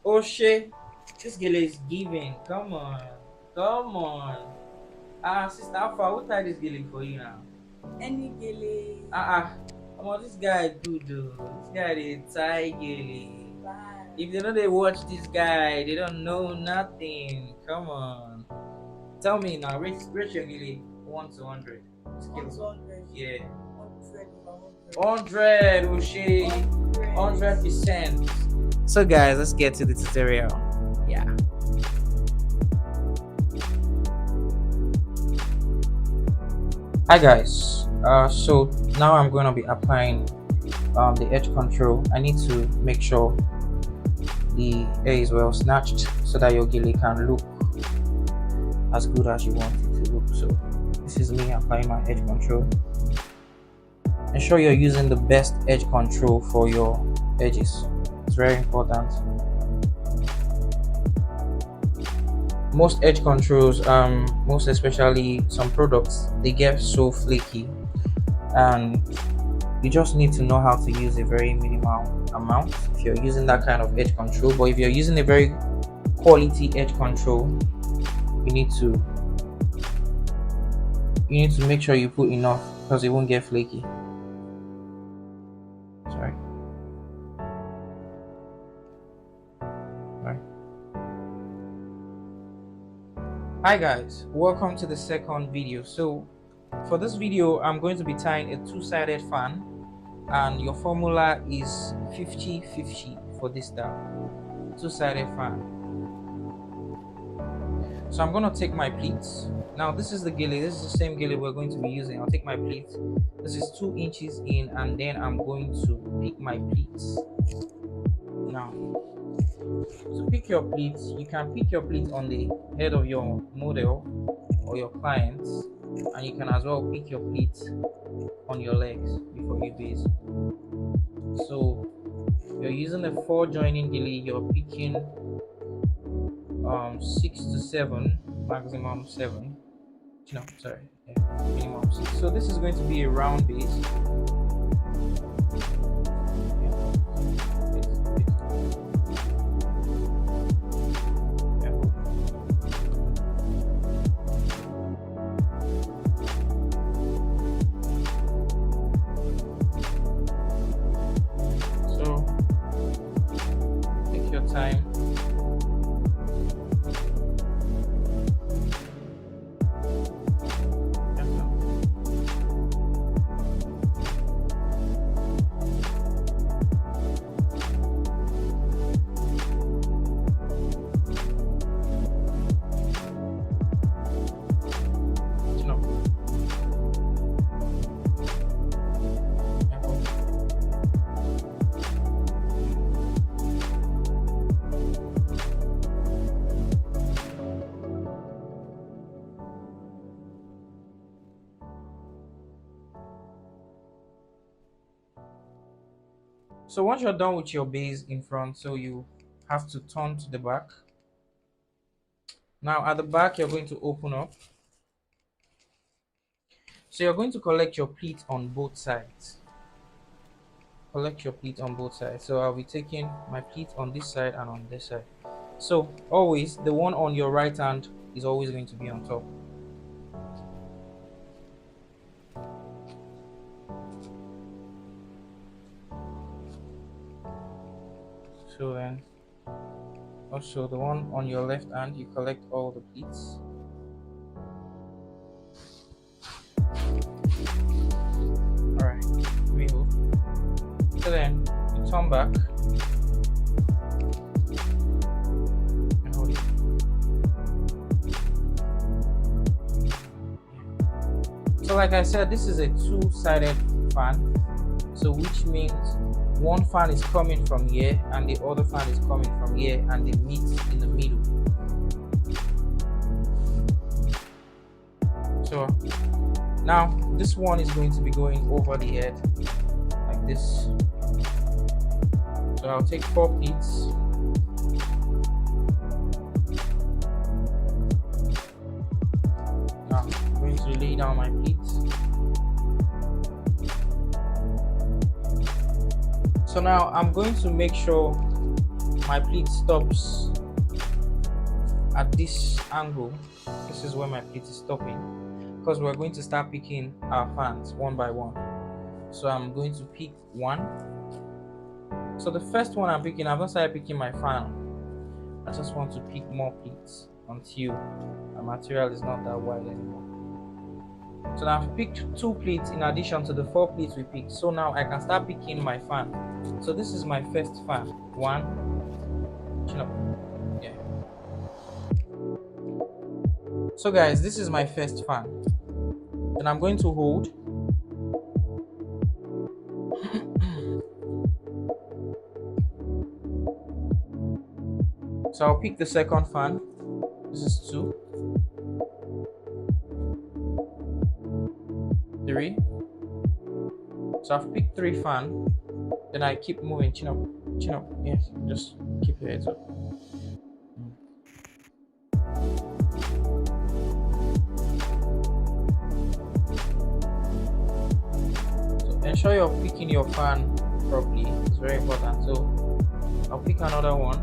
Oh shit, this girl is giving. Come on, come on. Sister Alpha, what tie this girl for you now? EnnyGele. Come on, this guy good though. This guy is tie girl. Bye. If they know they watch this guy, they don't know nothing. Come on. Tell me now, rate your girl 1 to 100. 1 to 100. Yeah. 100 over 100, Oshie. 100%. So guys, let's get to the tutorial. Yeah. Hi guys. So now I'm going to be applying the edge control. I need to make sure the hair is well snatched so that your gele can look as good as you want it to look. So this is me applying my edge control. Ensure you're using the best edge control for your edges. It's very important. Most edge controls, most especially some products, they get so flaky, and you just need to know how to use a very minimal amount if you're using that kind of edge control. But if you're using a very quality edge control, you need to make sure you put enough because it won't get flaky. Sorry. Hi guys, welcome to the second video. So for this video, I'm going to be tying a two-sided fan, and your formula is 50-50 for this style. Two-sided fan. So I'm going to take my pleats. Now this is the gele. This is the same gele we're going to be using. I'll take my pleats. This is 2 inches in, and then I'm going to pick my pleats. Now, to pick your pleats, you can pick your pleats on the head of your model or your clients, and you can as well pick your pleats on your legs before you base. So you're using a 4 joining gele, you're picking 6 to 7, maximum 7. No, sorry, yeah, minimum 6. So this is going to be a round base. Time. So once you're done with your base in front, so you have to turn to the back. Now at the back, you're going to open up. So you're going to collect your pleat on both sides. Collect your pleat on both sides. So I'll be taking my pleat on this side and on this side. So always, the one on your right hand is always going to be on top. So then also the one on your left hand, you collect all the pleats. Alright, we hold. So then you turn back and hold it. So So like I said, this is a two-sided fan, so which means one fan is coming from here and the other fan is coming from here, and they meet in the middle. So now this one is going to be going over the head like this. So I'll take 4 pleats. Now I'm going to lay down my pleats. So now I'm going to make sure my pleat stops at this angle. This is where my pleat is stopping, because we're going to start picking our fans one by one. So I'm going to pick one. So the first one I'm picking, I've not started picking my fan. I just want to pick more pleats until my material is not that wide anymore. So now I've picked 2 pleats in addition to the 4 pleats we picked. So now I can start picking my fan. So this is my first fan. 1, chin up. Yeah. So guys, this is my first fan. Then I'm going to hold. So I'll pick the second fan. This is 2, 3. So I've picked 3 fan. Then I keep moving, chin up, chin up. Yes, just keep your heads up. So ensure you're picking your fan properly. It's very important. So I'll pick another one.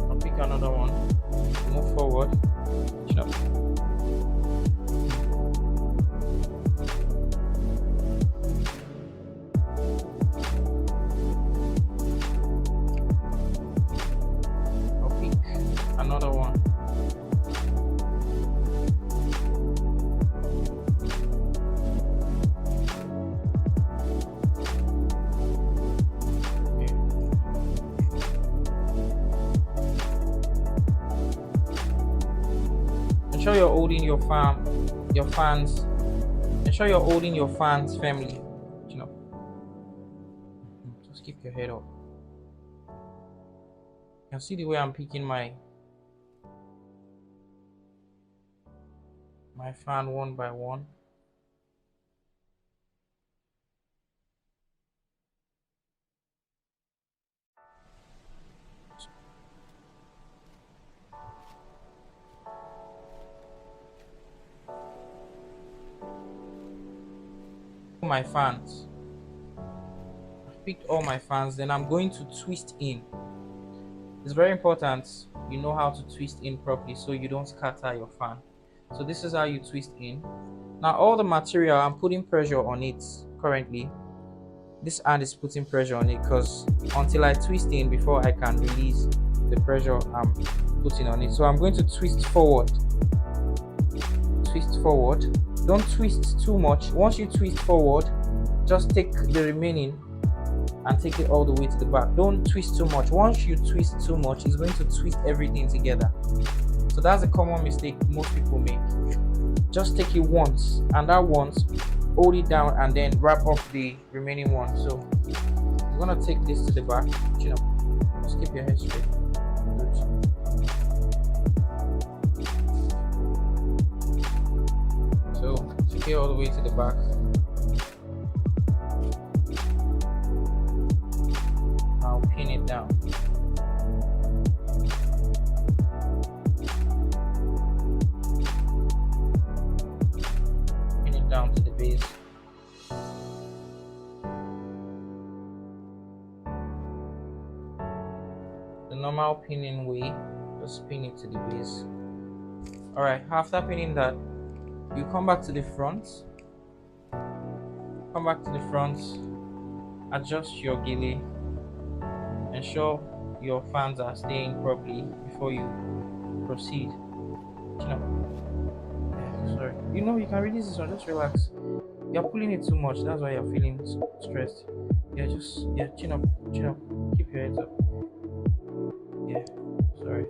I'll pick another one. Move forward, chin up. Another one. Okay. Ensure you're holding your fans. Ensure you're holding your fans firmly. You know. Just keep your head up. You can see the way I'm picking my fan one by one. My fans. I've picked all my fans, then I'm going to twist in. It's very important you know how to twist in properly so you don't scatter your fan. So this is how you twist in. Now all the material, I'm putting pressure on it currently. This hand is putting pressure on it because until I twist in before I can release the pressure I'm putting on it. So I'm going to twist forward. Twist forward. Don't twist too much. Once you twist forward, just take the remaining and take it all the way to the back. Don't twist too much. Once you twist too much, it's going to twist everything together. So that's a common mistake most people make. Just take it once, and that once, hold it down and then wrap up the remaining one. So I'm gonna take this to the back. Chin up. Just keep your head straight. Good. So take it all the way to the back. Now pin it down. Pin it down to the base. The normal pinning way, just pin it to the base. Alright, after pinning that, you come back to the front. Come back to the front, adjust your gele, ensure your fans are staying properly before you proceed. Sorry, you can release this one, just relax. You're pulling it too much, that's why you're feeling stressed. Chin up, keep your heads up. Yeah, sorry.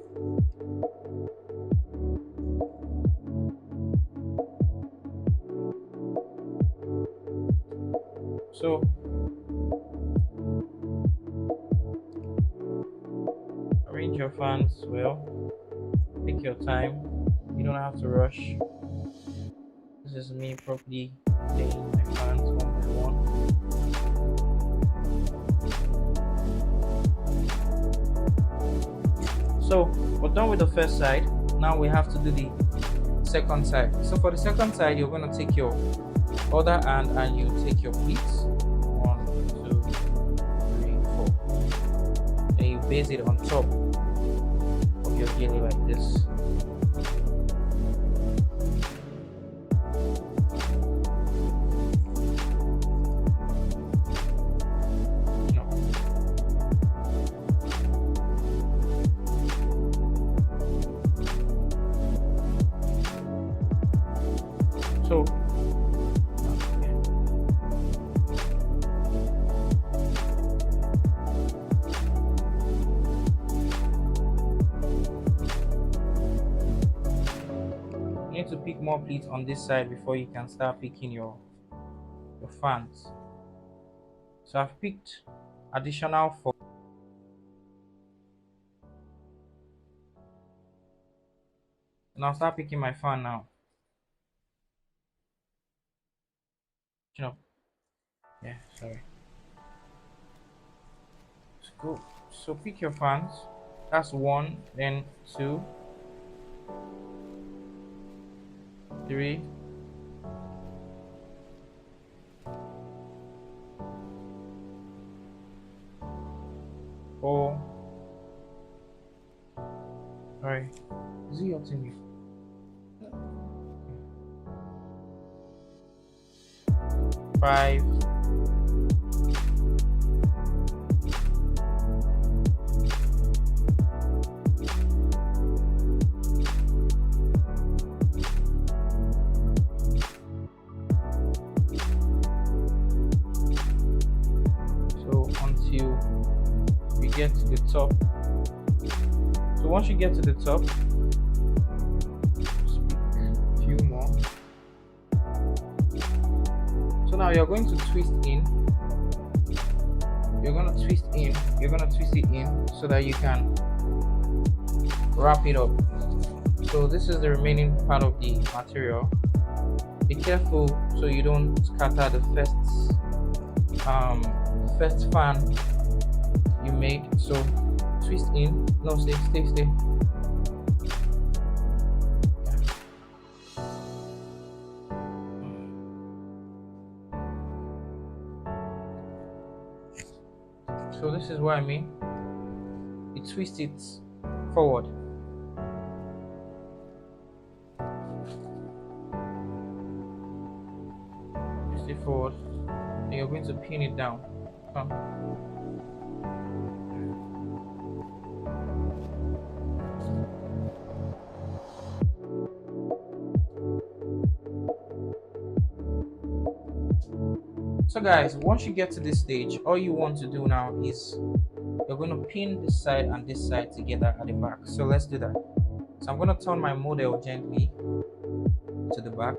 So arrange your fans well, take your time, you don't have to rush. This is me properly laying my fans one by one. So we're done with the first side. Now we have to do the second side. So for the second side, you're going to take your other hand and you take your pleats. 1, 2, 3, 4. And you base it on top of your gele like this. So you need to pick more pleats on this side before you can start picking your fans. So I've picked additional 4. And I'll start picking my fan now. Yeah, sorry. Let's go. So pick your fans. That's 1, then 2, 3, 4. Sorry. Is it your turn? 5. So until we get to the top. So once you get to the top, just pick a few more. So now you're going to twist in. You're gonna twist it in so that you can wrap it up. So this is the remaining part of the material. Be careful so you don't scatter the first fan you made. So twist in. No, stay. So this is what I mean. You twist it forward. Twist it forward. And you're going to pin it down. Come. So guys, once you get to this stage, all you want to do now is you're going to pin this side and this side together at the back. So let's do that. So I'm going to turn my model gently to the back.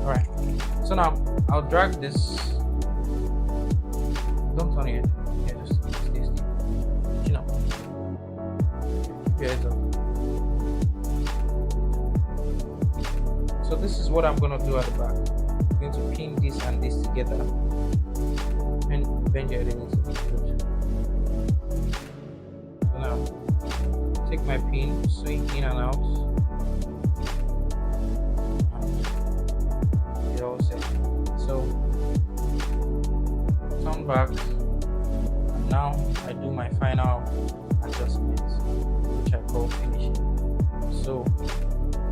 Alright, so now I'll drag this. Don't turn it. Yeah, just stay still. Chin up. Keep your heads up. So this is what I'm gonna do at the back. I'm going to pin this and this together. And bend your head a little. Good. So now take my pin, swing in and out. And all set. So turn back, and now I do my final adjustment, which I call finishing. So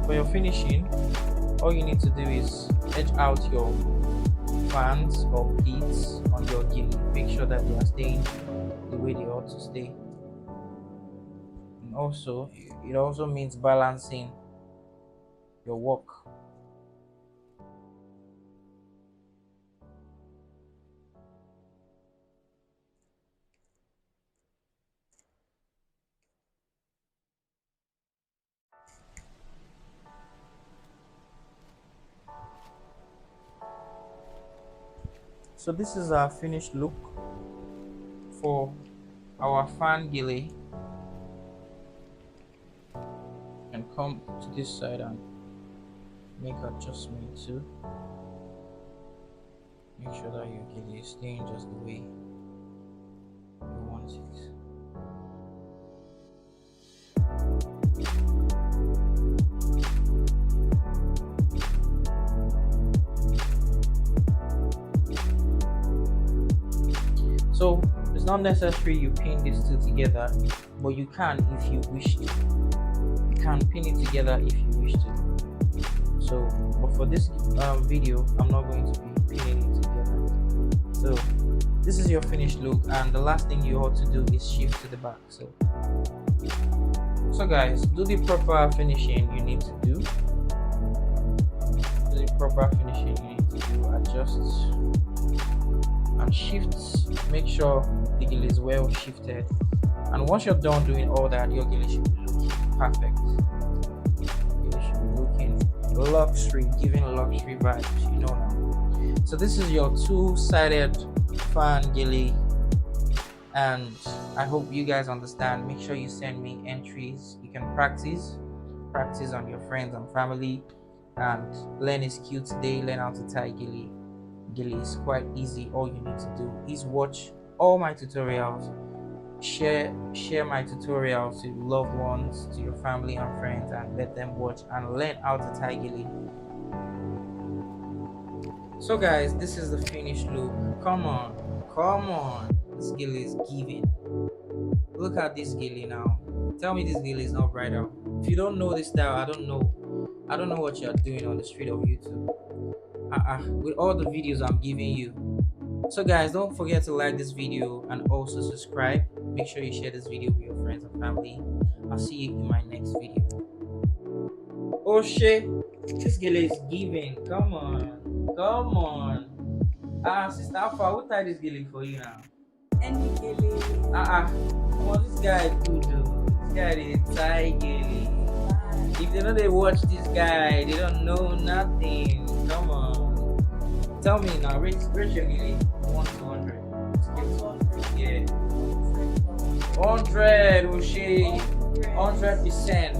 for your finishing, all you need to do is edge out your fans or pleats on your gele. Make sure that they are staying the way they ought to stay. And also, it also means balancing your work. So this is our finished look for our fan gele. And come to this side and make adjustment too. Make sure that your gele is staying just the way you want it. So it's not necessary you pin these two together, but you can if you wish to. You can pin it together if you wish to. So, but for this video, I'm not going to be pinning it together. So this is your finished look, and the last thing you ought to do is shift to the back. So guys, do the proper finishing you need to do. Do the proper finishing you need to do. Adjust and shift. Make sure the gele is well shifted, and once you're done doing all that, your gele should be looking perfect. Gele should be looking luxury, giving luxury vibes, you know now. So this is your two-sided fan gele, and I hope you guys understand. Make sure you send me entries. You can practice on your friends and family, and learn a skill today. Learn how to tie gele. Gele is quite easy. All you need to do is watch all my tutorials, share my tutorials to loved ones, to your family and friends, and let them watch and learn how to tie gele. So guys, this is the finished look. Come on, this gele is giving. Look at this gele now. Tell me this gele is not bridal. If you don't know this style, I don't know what you're doing on the street of YouTube. With all the videos I'm giving you. So guys, don't forget to like this video and also subscribe. Make sure you share this video with your friends and family. I'll see you in my next video. Oh shit, this gele is giving. Come on. Sister Alpha, who tied this gele for you now? EnnyGele. Come on, this guy good though. This guy is tie gele. If they know they watch this guy, they don't know nothing. Come on. Tell me now, rate your gele 1 to 100. Yeah. 100, O'Shea. 100%.